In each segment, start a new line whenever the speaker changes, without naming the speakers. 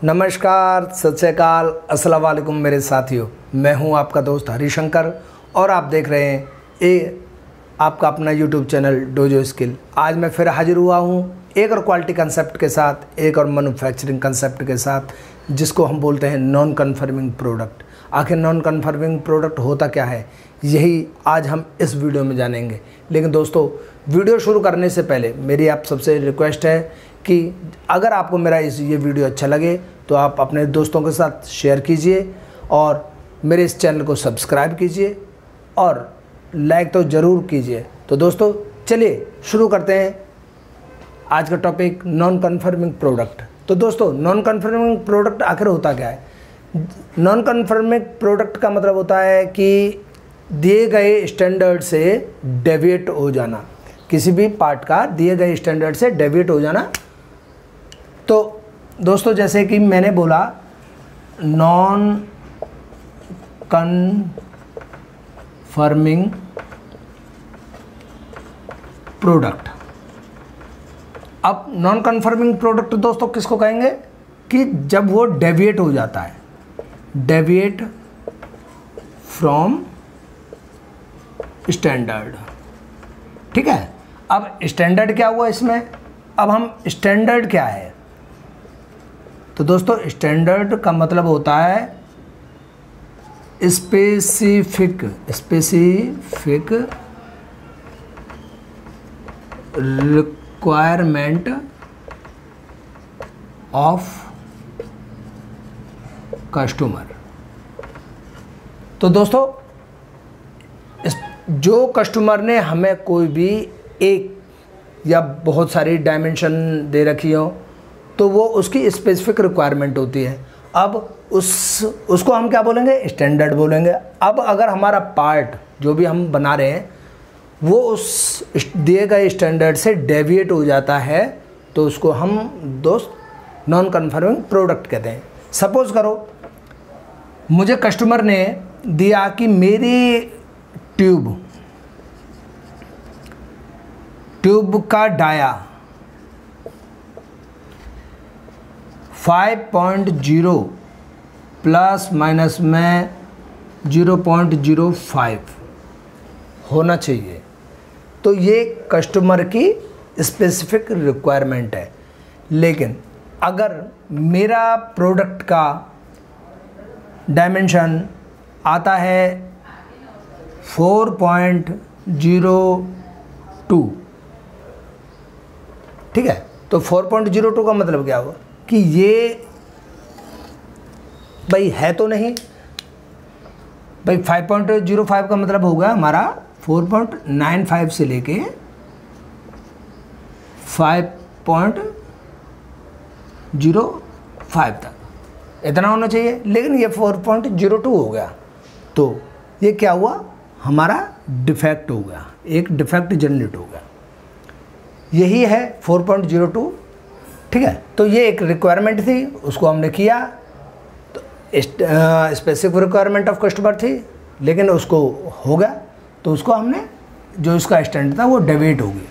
नमस्कार, सत श्री अकाल, अस्सलाम वालेकुम मेरे साथियों। मैं हूं आपका दोस्त हरिशंकर और आप देख रहे हैं आपका अपना यूट्यूब चैनल डोजो स्किल। आज मैं फिर हाजिर हुआ हूं एक और क्वालिटी कंसेप्ट के साथ, एक और मैन्युफैक्चरिंग कंसेप्ट के साथ, जिसको हम बोलते हैं नॉन कन्फर्मिंग प्रोडक्ट। आखिर नॉन कन्फर्मिंग प्रोडक्ट होता क्या है, यही आज हम इस वीडियो में जानेंगे। लेकिन दोस्तों, वीडियो शुरू करने से पहले मेरी आप सबसे रिक्वेस्ट है कि अगर आपको मेरा ये वीडियो अच्छा लगे तो आप अपने दोस्तों के साथ शेयर कीजिए और मेरे इस चैनल को सब्सक्राइब कीजिए और लाइक तो ज़रूर कीजिए। तो दोस्तों चलिए शुरू करते हैं आज का टॉपिक, नॉन कन्फर्मिंग प्रोडक्ट। तो दोस्तों, नॉन कन्फर्मिंग प्रोडक्ट आखिर होता क्या है? नॉन कन्फर्मिंग प्रोडक्ट का मतलब होता है कि दिए गए स्टैंडर्ड से डेविएट हो जाना, किसी भी पार्ट का दिए गए स्टैंडर्ड से डेविएट हो जाना। तो दोस्तों, जैसे कि मैंने बोला नॉन कन्फर्मिंग प्रोडक्ट। अब नॉन कन्फर्मिंग प्रोडक्ट दोस्तों किसको कहेंगे कि जब वो डेविएट हो जाता है, डेविएट फ्रॉम स्टैंडर्ड। ठीक है। अब स्टैंडर्ड क्या हुआ इसमें? अब हम स्टैंडर्ड क्या है, तो दोस्तों स्टैंडर्ड का मतलब होता है स्पेसिफिक रिक्वायरमेंट ऑफ कस्टमर। तो दोस्तों, जो कस्टमर ने हमें कोई भी एक या बहुत सारी डायमेंशन दे रखी हो, तो वो उसकी स्पेसिफिक रिक्वायरमेंट होती है। अब उसको हम क्या बोलेंगे? स्टैंडर्ड बोलेंगे। अब अगर हमारा पार्ट जो भी हम बना रहे हैं वो उस दिए गए स्टैंडर्ड से डेविएट हो जाता है, तो उसको हम दोस्त नॉन कन्फर्मिंग प्रोडक्ट कहते हैं। सपोज करो मुझे कस्टमर ने दिया कि मेरी ट्यूब का डाया 5.0 प्लस माइनस में 0.05 होना चाहिए। तो ये कस्टमर की स्पेसिफिक रिक्वायरमेंट है। लेकिन अगर मेरा प्रोडक्ट का डायमेंशन आता है 4.02, ठीक है, तो 4.02 का मतलब क्या हुआ कि ये भाई है तो नहीं भाई। 5.05 का मतलब होगा हमारा 4.95 से लेके 5.05 तक, इतना होना चाहिए। लेकिन ये 4.02 हो गया, तो ये क्या हुआ? हमारा डिफेक्ट हो गया, एक डिफेक्ट जनरेट हो गया। यही है 4.02। ठीक है। तो ये एक रिक्वायरमेंट थी, उसको हमने किया, तो स्पेसिफिक रिक्वायरमेंट ऑफ कस्टमर थी, लेकिन उसको हो गया, तो उसको हमने जो उसका स्टैंडर्ड था वो डेविएट हो गई,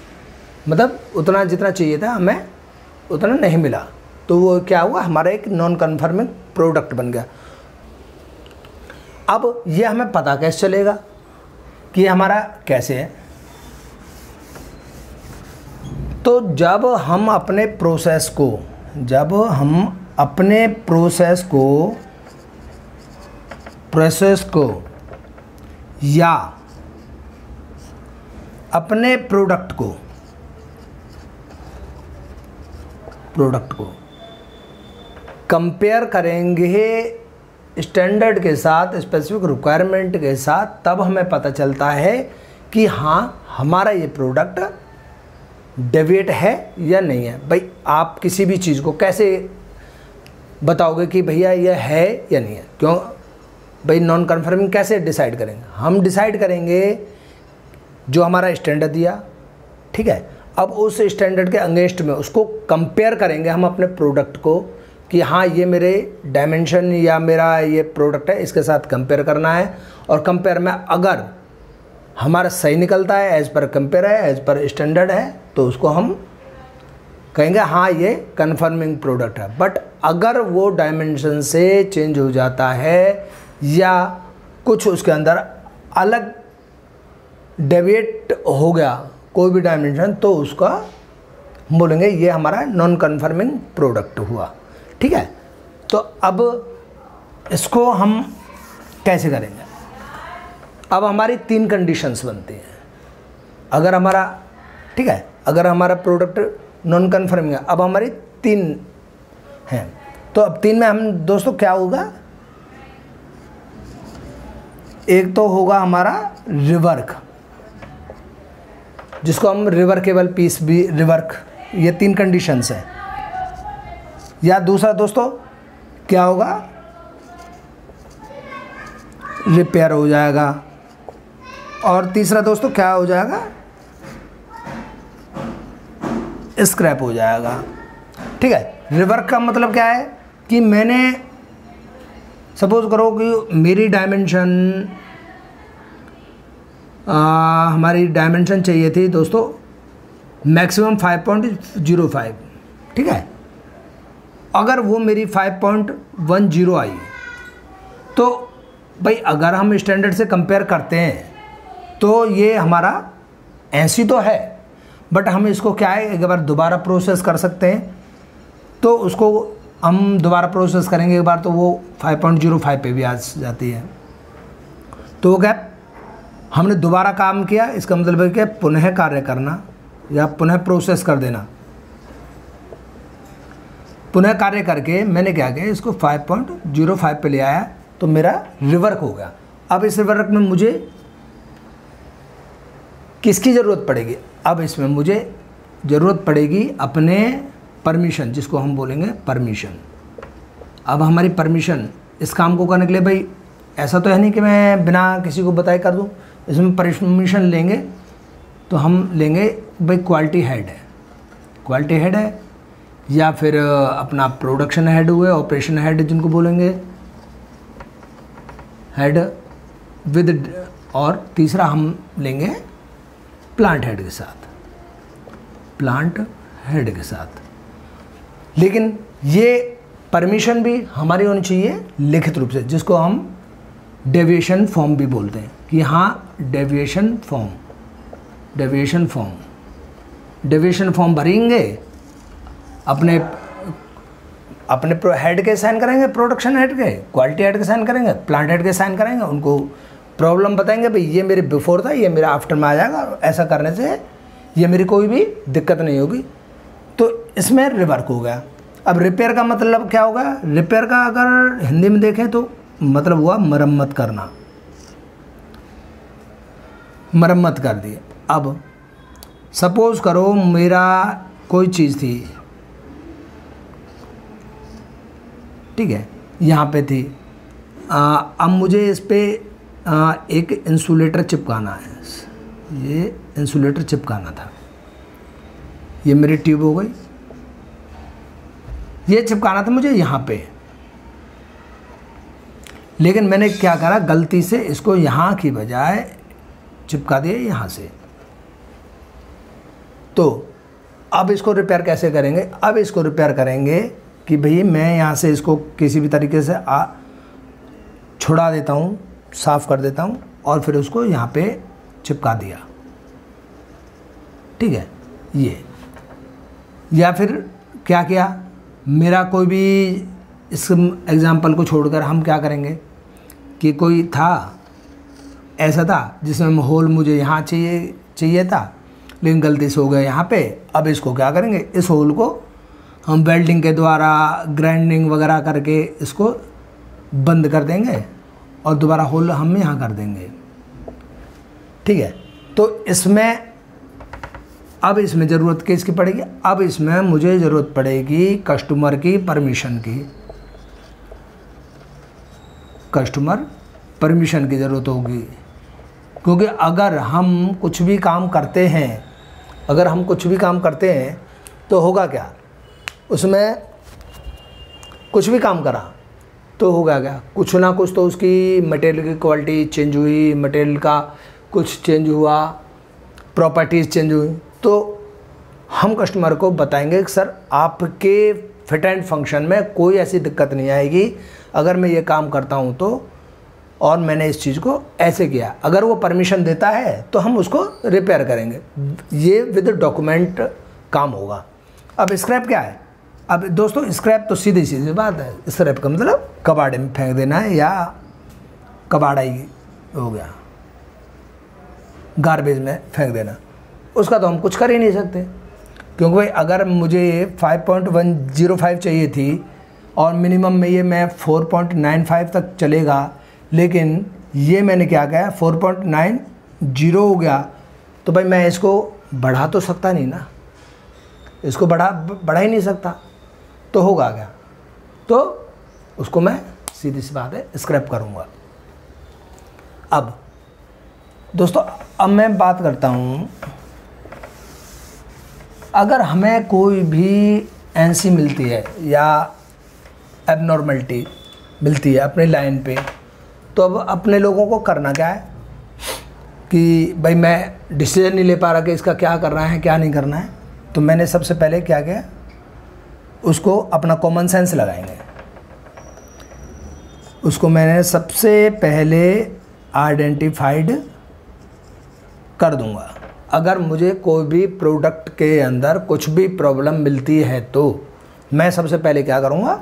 मतलब उतना जितना चाहिए था हमें उतना नहीं मिला, तो वो क्या हुआ? हमारा एक नॉन कन्फर्मिंग प्रोडक्ट बन गया। अब ये हमें पता कैसे चलेगा कि हमारा कैसे है? तो जब हम अपने प्रोसेस को या अपने प्रोडक्ट को कंपेयर करेंगे स्टैंडर्ड के साथ, स्पेसिफिक रिक्वायरमेंट के साथ, तब हमें पता चलता है कि हाँ हमारा ये प्रोडक्ट डेविएट है या नहीं है। भाई आप किसी भी चीज़ को कैसे बताओगे कि भैया ये है या नहीं है? क्यों भाई? नॉन कन्फर्मिंग कैसे डिसाइड करेंगे? हम डिसाइड करेंगे जो हमारा स्टैंडर्ड दिया, ठीक है, अब उस स्टैंडर्ड के अगेंस्ट में उसको कंपेयर करेंगे हम अपने प्रोडक्ट को कि हाँ ये मेरे डायमेंशन या मेरा ये प्रोडक्ट है, इसके साथ कंपेयर करना है। और कंपेयर में अगर हमारा सही निकलता है, एज़ पर कंपेयर है, एज़ पर स्टैंडर्ड है, तो उसको हम कहेंगे हाँ ये कन्फर्मिंग प्रोडक्ट है। बट अगर वो डायमेंशन से चेंज हो जाता है या कुछ उसके अंदर अलग डेविएट हो गया कोई भी डायमेंशन, तो उसका हम बोलेंगे ये हमारा नॉन कन्फर्मिंग प्रोडक्ट हुआ। ठीक है, तो अब इसको हम कैसे करेंगे? अब हमारी 3 कंडीशंस बनती हैं। अगर हमारा, ठीक है, अगर हमारा प्रोडक्ट नॉन कन्फर्मिंग है, अब हमारी 3 हैं। तो अब 3 में हम दोस्तों क्या होगा? एक तो होगा हमारा रिवर्क, जिसको हम रिवर्केबल पीस भी रिवर्क, ये 3 कंडीशंस हैं। या दूसरा दोस्तों क्या होगा? रिपेयर हो जाएगा। और तीसरा दोस्तों क्या हो जाएगा? स्क्रैप हो जाएगा। ठीक है, रिवर्क का मतलब क्या है कि मैंने सपोज करो कि मेरी डायमेंशन हमारी डायमेंशन चाहिए थी दोस्तों मैक्सिमम 5.05। ठीक है, अगर वो मेरी 5.10 आई, तो भाई अगर हम स्टैंडर्ड से कंपेयर करते हैं तो ये हमारा ऐसी तो है, बट हम इसको क्या है एक बार दोबारा प्रोसेस कर सकते हैं। तो उसको हम दोबारा प्रोसेस करेंगे एक बार, तो वो 5.05 पे भी आ जाती है। तो क्या हमने दोबारा काम किया, इसका मतलब है कि पुनः कार्य करना या पुनः प्रोसेस कर देना। पुनः कार्य करके मैंने क्या किया, इसको 5.05 पे ले आया, तो मेरा रिवर्क हो गया। अब इस रिवर्क में मुझे किसकी ज़रूरत पड़ेगी? अब इसमें मुझे ज़रूरत पड़ेगी अपने परमिशन, जिसको हम बोलेंगे परमिशन। अब हमारी परमिशन इस काम को करने के लिए, भाई ऐसा तो है नहीं कि मैं बिना किसी को बताए कर दूं, इसमें परमिशन लेंगे तो हम लेंगे भाई क्वालिटी हेड है, क्वालिटी हेड है, या फिर अपना प्रोडक्शन हेड हुए, ऑपरेशन हेड जिनको बोलेंगे हेड विद, और तीसरा हम लेंगे प्लांट हेड के साथ, प्लांट हेड के साथ। लेकिन ये परमिशन भी हमारी होनी चाहिए लिखित रूप से, जिसको हम डेविएशन फॉर्म भी बोलते हैं कि हाँ deviation form, deviation form, deviation form भरेंगे, अपने अपने हेड के साइन करेंगे, प्रोडक्शन हेड के, क्वालिटी हेड के साइन करेंगे, प्लांट हेड के साइन करेंगे, उनको प्रॉब्लम बताएंगे भाई ये मेरे बिफोर था, ये मेरा आफ्टर में आ जाएगा, ऐसा करने से ये मेरी कोई भी दिक्कत नहीं होगी। तो इसमें रिवर्क हो गया। अब रिपेयर का मतलब क्या होगा? रिपेयर का अगर हिंदी में देखें तो मतलब हुआ मरम्मत करना, मरम्मत कर दी। अब सपोज करो मेरा कोई चीज़ थी, ठीक है, यहाँ पे थी, अब मुझे इस पर एक इंसुलेटर चिपकाना है, ये इंसुलेटर चिपकाना था, ये मेरी ट्यूब हो गई, ये चिपकाना था मुझे यहाँ पे, लेकिन मैंने क्या करा, गलती से इसको यहाँ की बजाय चिपका दिया यहाँ से। तो अब इसको रिपेयर कैसे करेंगे? अब इसको रिपेयर करेंगे कि भई मैं यहाँ से इसको किसी भी तरीके से छुड़ा देता हूँ, साफ़ कर देता हूँ, और फिर उसको यहाँ पे चिपका दिया, ठीक है ये। या फिर क्या किया, मेरा कोई भी, इस एग्ज़ाम्पल को छोड़कर हम क्या करेंगे कि कोई था, ऐसा था जिसमें होल मुझे यहाँ चाहिए था, लेकिन गलती से हो गया यहाँ पे। अब इसको क्या करेंगे, इस होल को हम वेल्डिंग के द्वारा ग्राइंडिंग वगैरह करके इसको बंद कर देंगे और दोबारा होल हम यहाँ कर देंगे, ठीक है। तो इसमें अब इसमें ज़रूरत किसकी पड़ेगी? अब इसमें मुझे ज़रूरत पड़ेगी कस्टमर की परमिशन की, कस्टमर परमिशन की ज़रूरत होगी। क्योंकि अगर हम कुछ भी काम करते हैं, अगर हम कुछ भी काम करते हैं तो होगा क्या, उसमें कुछ भी काम करा तो होगा क्या, कुछ ना कुछ तो उसकी मटेरियल की क्वालिटी चेंज हुई, मटेरियल का कुछ चेंज हुआ, प्रॉपर्टीज़ चेंज हुई। तो हम कस्टमर को बताएंगे कि सर आपके फिट एंड फंक्शन में कोई ऐसी दिक्कत नहीं आएगी अगर मैं ये काम करता हूँ तो, और मैंने इस चीज़ को ऐसे किया। अगर वो परमिशन देता है तो हम उसको रिपेयर करेंगे। ये विद डॉक्यूमेंट काम होगा। अब स्क्रैप क्या है? अब दोस्तों स्क्रैप तो सीधी सीधी बात है। स्क्रैप का मतलब कबाड़े में फेंक देना है या कबाड़ा ही हो गया, गार्बेज में फेंक देना। उसका तो हम कुछ कर ही नहीं सकते, क्योंकि भाई अगर मुझे 5.105 चाहिए थी और मिनिमम में ये मैं 4.95 तक चलेगा, लेकिन ये मैंने क्या किया 4.90 हो गया, तो भाई मैं इसको बढ़ा तो सकता नहीं ना, इसको बढ़ा ही नहीं सकता, तो होगा क्या? तो उसको मैं सीधी सी बात है स्क्रैप करूँगा। अब दोस्तों अब मैं बात करता हूँ, अगर हमें कोई भी एनसी मिलती है या एबनॉर्मलिटी मिलती है अपनी लाइन पे, तो अब अपने लोगों को करना क्या है कि भाई मैं डिसीजन नहीं ले पा रहा कि इसका क्या करना है क्या नहीं करना है। तो मैंने सबसे पहले क्या किया, उसको अपना कॉमन सेंस लगाएंगे। उसको मैंने सबसे पहले आइडेंटिफाइड कर दूंगा। अगर मुझे कोई भी प्रोडक्ट के अंदर कुछ भी प्रॉब्लम मिलती है तो मैं सबसे पहले क्या करूंगा,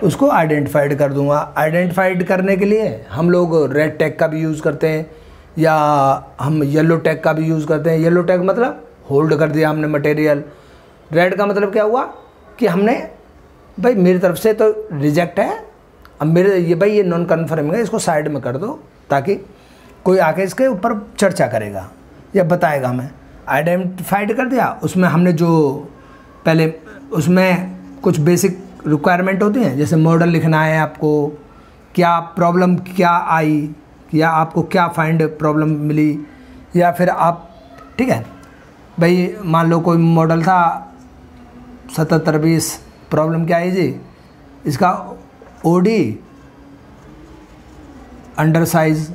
उसको आइडेंटिफाइड कर दूंगा। आइडेंटिफाइड करने के लिए हम लोग रेड टैग का भी यूज़ करते हैं या हम येलो टैग का भी यूज़ करते हैं। येलो टैग मतलब होल्ड कर दिया हमने मटेरियल। रेड का मतलब क्या हुआ कि हमने भाई मेरी तरफ से तो रिजेक्ट है, अब मेरे ये नॉन कन्फर्मिंग है, इसको साइड में कर दो ताकि कोई आके इसके ऊपर चर्चा करेगा या बताएगा। हमें आइडेंटिफाइड कर दिया, उसमें हमने जो पहले उसमें कुछ बेसिक रिक्वायरमेंट होती हैं, जैसे मॉडल लिखना है आपको, क्या प्रॉब्लम क्या आई या आपको क्या फाइंड प्रॉब्लम मिली, या फिर आप ठीक है भाई मान लो कोई मॉडल था 7720, प्रॉब्लम क्या है जी, इसका ओडी अंडर साइज।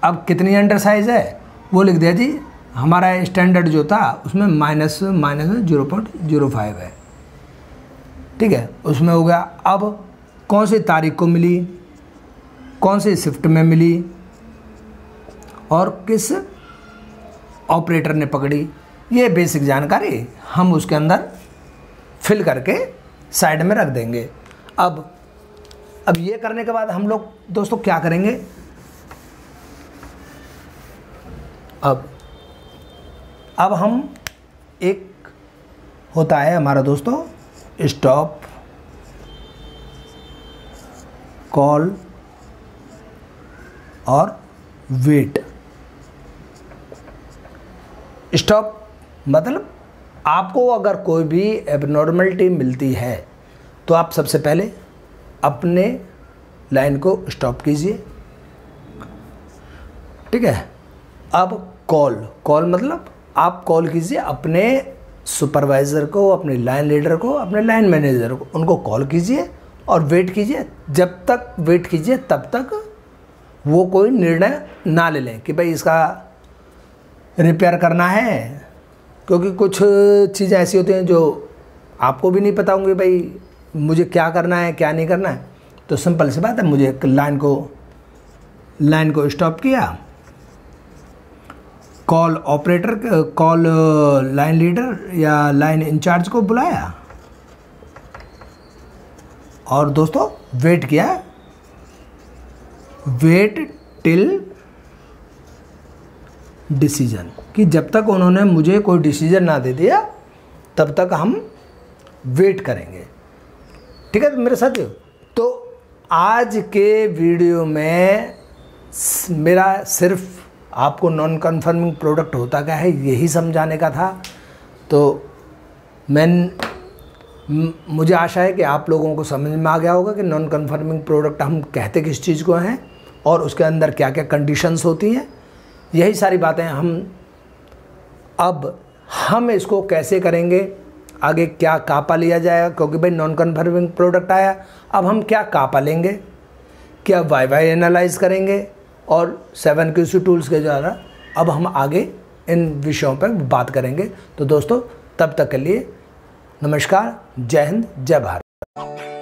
अब कितनी अंडर साइज है वो लिख दिया जी, हमारा स्टैंडर्ड जो था उसमें माइनस 0.05 है, ठीक है, उसमें हो गया। अब कौन सी तारीख को मिली, कौन सी शिफ्ट में मिली और किस ऑपरेटर ने पकड़ी, ये बेसिक जानकारी हम उसके अंदर फिल करके साइड में रख देंगे। अब ये करने के बाद हम लोग दोस्तों क्या करेंगे, अब हम एक होता है हमारा दोस्तों स्टॉप कॉल और वेट। स्टॉप मतलब आपको अगर कोई भी एबनॉर्मलिटी मिलती है तो आप सबसे पहले अपने लाइन को स्टॉप कीजिए, ठीक है। अब कॉल मतलब आप कॉल कीजिए अपने सुपरवाइज़र को, अपने लाइन लीडर को, अपने लाइन मैनेजर को, उनको कॉल कीजिए और वेट कीजिए। जब तक वेट कीजिए तब तक वो कोई निर्णय ना ले लें कि भाई इसका रिपेयर करना है, क्योंकि कुछ चीज़ें ऐसी होती हैं जो आपको भी नहीं पता होंगी भाई मुझे क्या करना है क्या नहीं करना है। तो सिंपल सी बात है, मुझे एक लाइन को स्टॉप किया, call operator, call line leader या लाइन इंचार्ज को बुलाया और दोस्तों वेट किया, वेट टिल डिसीजन, कि जब तक उन्होंने मुझे कोई डिसीजन ना दे दिया तब तक हम वेट करेंगे, ठीक है मेरे साथियों। तो आज के वीडियो में मेरा सिर्फ आपको नॉन कन्फर्मिंग प्रोडक्ट होता क्या है यही समझाने का था। तो मुझे आशा है कि आप लोगों को समझ में आ गया होगा कि नॉन कन्फर्मिंग प्रोडक्ट हम कहते किस चीज़ को हैं और उसके अंदर क्या क्या कंडीशंस होती हैं। यही सारी बातें हम इसको कैसे करेंगे, आगे क्या कापा लिया जाएगा, क्योंकि भाई नॉन कन्फर्मिंग प्रोडक्ट आया, अब हम क्या कापा लेंगे, क्या वाई एनालाइज करेंगे और 7QC टूल्स के द्वारा अब हम आगे इन विषयों पर बात करेंगे। तो दोस्तों तब तक के लिए नमस्कार, जय हिंद, जय भारत।